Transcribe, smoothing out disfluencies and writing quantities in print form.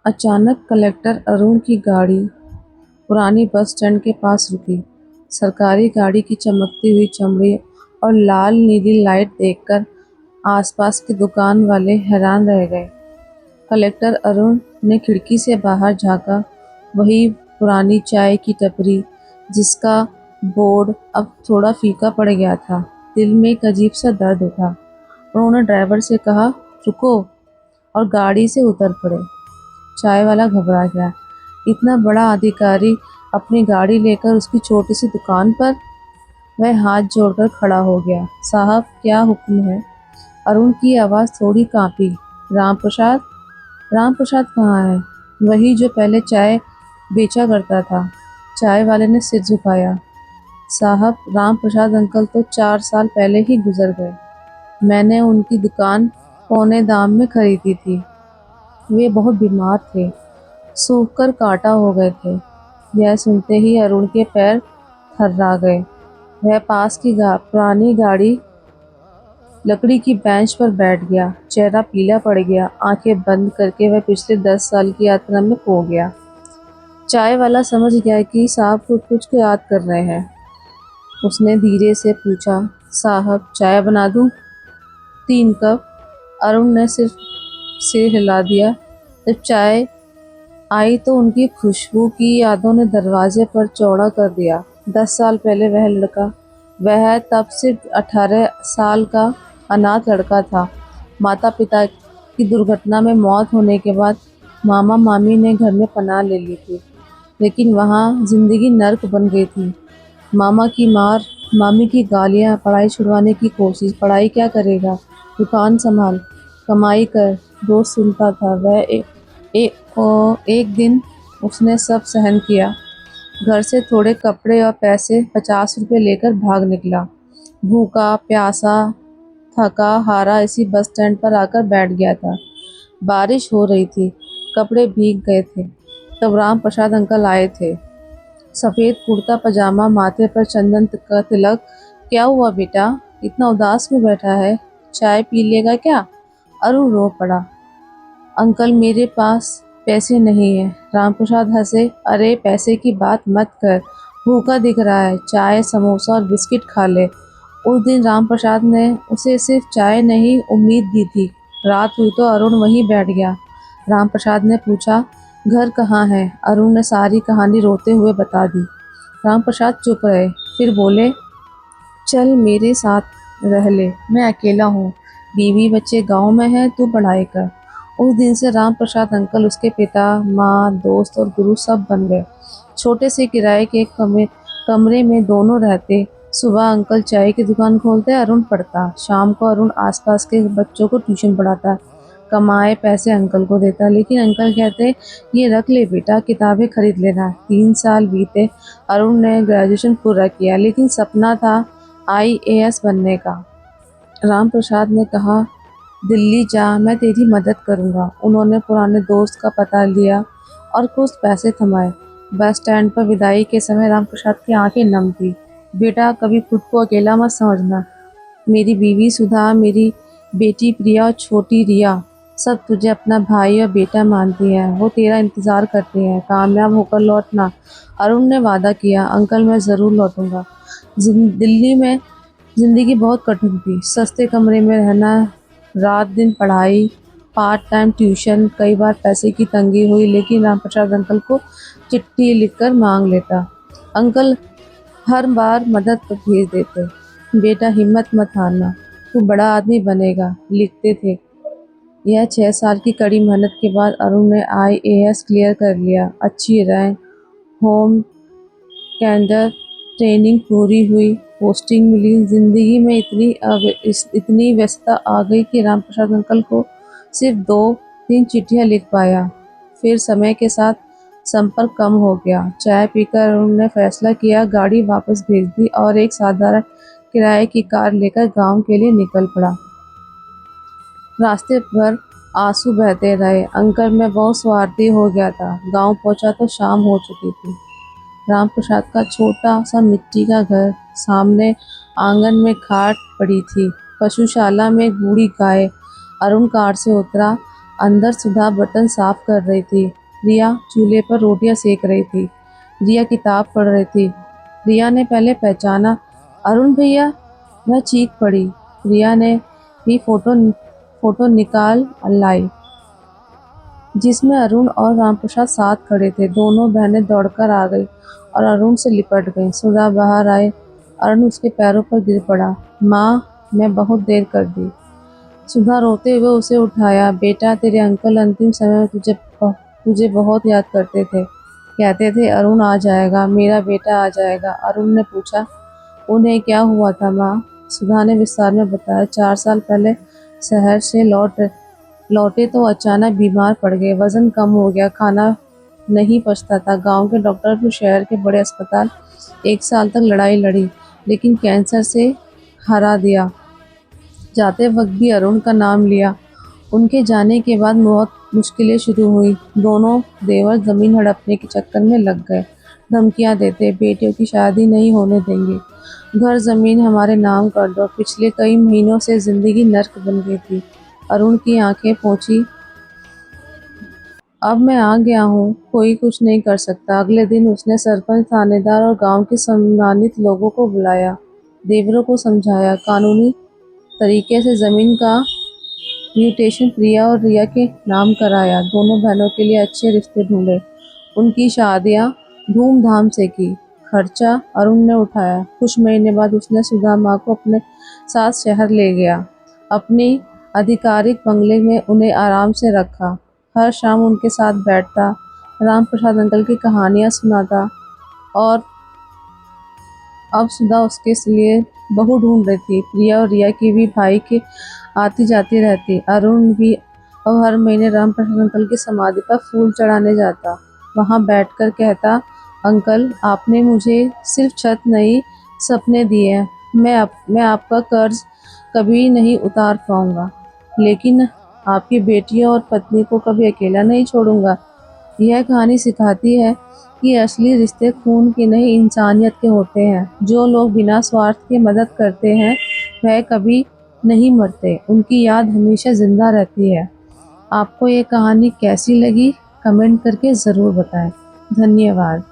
अचानक कलेक्टर अरुण की गाड़ी पुरानी बस स्टैंड के पास रुकी। सरकारी गाड़ी की चमकती हुई चमड़ी और लाल नीली लाइट देखकर आसपास के दुकान वाले हैरान रह गए। कलेक्टर अरुण ने खिड़की से बाहर झांका। वही पुरानी चाय की टपरी, जिसका बोर्ड अब थोड़ा फीका पड़ गया था। दिल में एक अजीब सा दर्द उठा। उन्होंने ड्राइवर से कहा, रुको, और गाड़ी से उतर पड़े। चाय वाला घबरा गया। इतना बड़ा अधिकारी अपनी गाड़ी लेकर उसकी छोटी सी दुकान पर? वह हाथ जोड़कर खड़ा हो गया। साहब, क्या हुक्म है? अरुण की आवाज़ थोड़ी कांपी। राम प्रसाद? राम प्रसाद कहाँ है? वही जो पहले चाय बेचा करता था। चाय वाले ने सिर झुकाया। साहब, राम प्रसाद अंकल तो 4 साल पहले ही गुजर गए। मैंने उनकी दुकान पौने दाम में खरीदी थी। वे बहुत बीमार थे, सूख कर कांटा हो गए थे। यह सुनते ही अरुण के पैर थर्रा गए। वह पास की पुरानी गाड़ी लकड़ी की बेंच पर बैठ गया। चेहरा पीला पड़ गया। आंखें बंद करके वह पिछले 10 साल की यात्रा में खो गया। चाय वाला समझ गया कि साहब खुद कुछ को याद कर रहे हैं। उसने धीरे से पूछा, साहब, चाय बना दूं? 3 कप। अरुण ने सिर्फ सिर हिला दिया। जब चाय आई तो उनकी खुशबू की यादों ने दरवाजे पर चौड़ा कर दिया। 10 साल पहले वह लड़का, वह तब सिर्फ 18 साल का अनाथ लड़का था। माता पिता की दुर्घटना में मौत होने के बाद मामा मामी ने घर में पनाह ले ली थी, लेकिन वहाँ जिंदगी नर्क बन गई थी। मामा की मार, मामी की गालियाँ, पढ़ाई छुड़वाने की कोशिश। पढ़ाई क्या करेगा, दुकान संभाल, कमाई कर, दोस्त सुनता था। वह एक दिन उसने सब सहन किया। घर से थोड़े कपड़े और पैसे 50 रुपये लेकर भाग निकला। भूखा प्यासा थका हारा इसी बस स्टैंड पर आकर बैठ गया था। बारिश हो रही थी, कपड़े भीग गए थे। तब राम प्रसाद अंकल आए थे। सफ़ेद कुर्ता पजामा, माथे पर चंदन का तिलक। क्या हुआ बेटा, इतना उदास क्यों बैठा है? चाय पी लेगा क्या? अरुण रो पड़ा। अंकल, मेरे पास पैसे नहीं है। रामप्रसाद हंसे। अरे, पैसे की बात मत कर, भूखा दिख रहा है, चाय समोसा और बिस्किट खा ले। उस दिन रामप्रसाद ने उसे सिर्फ चाय नहीं, उम्मीद दी थी। रात हुई तो अरुण वहीं बैठ गया। रामप्रसाद ने पूछा, घर कहाँ है? अरुण ने सारी कहानी रोते हुए बता दी। रामप्रसाद चुप रहे, फिर बोले, चल मेरे साथ रह ले, मैं अकेला हूँ। बीवी बच्चे गांव में हैं, तू पढ़ाई कर। उस दिन से राम प्रसाद अंकल उसके पिता, माँ, दोस्त और गुरु सब बन गए। छोटे से किराए के एक कमरे में दोनों रहते। सुबह अंकल चाय की दुकान खोलते, अरुण पढ़ता। शाम को अरुण आसपास के बच्चों को ट्यूशन पढ़ाता। कमाए पैसे अंकल को देता, लेकिन अंकल कहते, ये रख ले बेटा, किताबें खरीद लेना। 3 साल बीते। अरुण ने ग्रेजुएशन पूरा किया, लेकिन सपना था IAS बनने का। राम प्रसाद ने कहा, दिल्ली जा, मैं तेरी मदद करूँगा। उन्होंने पुराने दोस्त का पता लिया और कुछ पैसे थमाए। बस स्टैंड पर विदाई के समय राम प्रसाद की आंखें नम थी। बेटा, कभी खुद को अकेला मत समझना। मेरी बीवी सुधा, मेरी बेटी प्रिया और छोटी रिया सब तुझे अपना भाई और बेटा मानती हैं। वो तेरा इंतज़ार करती हैं। कामयाब होकर लौटना। अरुण ने वादा किया, अंकल, मैं ज़रूर लौटूंगा। दिल्ली में ज़िंदगी बहुत कठिन थी। सस्ते कमरे में रहना, रात दिन पढ़ाई, पार्ट टाइम ट्यूशन। कई बार पैसे की तंगी हुई, लेकिन रामप्रसाद अंकल को चिट्ठी लिखकर मांग लेता। अंकल हर बार मदद पर भेज देते। बेटा, हिम्मत मत हारना, तू बड़ा आदमी बनेगा, लिखते थे। यह 6 साल की कड़ी मेहनत के बाद अरुण ने IAS क्लियर कर लिया। अच्छी रैंक, होम कैंडर, ट्रेनिंग पूरी हुई, पोस्टिंग मिली। जिंदगी में इतनी व्यस्तता आ गई कि रामप्रसाद अंकल को सिर्फ 2-3 चिट्ठियां लिख पाया। फिर समय के साथ संपर्क कम हो गया। चाय पीकर उन्होंने फैसला किया, गाड़ी वापस भेज दी और एक साधारण किराए की कार लेकर गांव के लिए निकल पड़ा। रास्ते भर आंसू बहते रहे। अंकल, मैं बहुत स्वार्थी हो गया था। गांव पहुंचा तो शाम हो चुकी थी। रामप्रसाद का छोटा सा मिट्टी का घर, सामने आंगन में खाट पड़ी थी, पशुशाला में एक बूढ़ी गाय। अरुण कार से उतरा। अंदर सुधा बर्तन साफ कर रही थी। रिया चूल्हे पर रोटियां सेक रही थी। रिया किताब पढ़ रही थी। रिया ने पहले पहचाना, अरुण भैया। वह चीख पड़ी। रिया ने भी फोटो निकाल लाई जिसमें अरुण और रामप्रसाद साथ खड़े थे। दोनों बहनें दौड़कर आ गई और अरुण से लिपट गईं। सुधा बाहर आए। अरुण उसके पैरों पर गिर पड़ा। माँ, मैं बहुत देर कर दी। सुधा रोते हुए उसे उठाया। बेटा, तेरे अंकल अंतिम समय में तुझे बहुत याद करते थे। कहते थे अरुण आ जाएगा, मेरा बेटा आ जाएगा। अरुण ने पूछा, उन्हें क्या हुआ था माँ? सुधा ने विस्तार में बताया। 4 साल पहले शहर से लौटे तो अचानक बीमार पड़ गए। वजन कम हो गया, खाना नहीं पचता था। गांव के डॉक्टर फिर शहर के बड़े अस्पताल। 1 साल तक लड़ाई लड़ी, लेकिन कैंसर से हरा दिया। जाते वक्त भी अरुण का नाम लिया। उनके जाने के बाद बहुत मुश्किलें शुरू हुई। दोनों देवर जमीन हड़पने के चक्कर में लग गए। धमकियां देते, बेटियों की शादी नहीं होने देंगे, घर जमीन हमारे नाम कर दो। पिछले कई महीनों से जिंदगी नर्क बन गई थी। अरुण की आंखें पोंछी। अब मैं आ गया हूँ, कोई कुछ नहीं कर सकता। अगले दिन उसने सरपंच, थानेदार और गांव के सम्मानित लोगों को बुलाया। देवरों को समझाया, कानूनी तरीके से जमीन का म्यूटेशन प्रिया और रिया के नाम कराया। दोनों बहनों के लिए अच्छे रिश्ते ढूंढे। उनकी शादियां धूमधाम से की। खर्चा अरुण ने उठाया। कुछ महीने बाद उसने सुधा माँ को अपने साथ शहर ले गया। अपनी आधिकारिक बंगले में उन्हें आराम से रखा। हर शाम उनके साथ बैठता, राम प्रसाद अंकल की कहानियां सुनाता। और अब सुधा उसके लिए बहू ढूंढ रही थी। प्रिया और रिया की भी भाई के आती जाती रहती। अरुण भी अब हर महीने राम प्रसाद अंकल की समाधि पर फूल चढ़ाने जाता। वहां बैठकर कहता, अंकल, आपने मुझे सिर्फ छत नहीं, सपने दिए हैं। मैं आपका कर्ज कभी नहीं उतार पाऊंगा, लेकिन आपकी बेटियों और पत्नी को कभी अकेला नहीं छोड़ूंगा। यह कहानी सिखाती है कि असली रिश्ते खून के नहीं, इंसानियत के होते हैं। जो लोग बिना स्वार्थ के मदद करते हैं वह कभी नहीं मरते, उनकी याद हमेशा जिंदा रहती है। आपको ये कहानी कैसी लगी? कमेंट करके ज़रूर बताएं। धन्यवाद।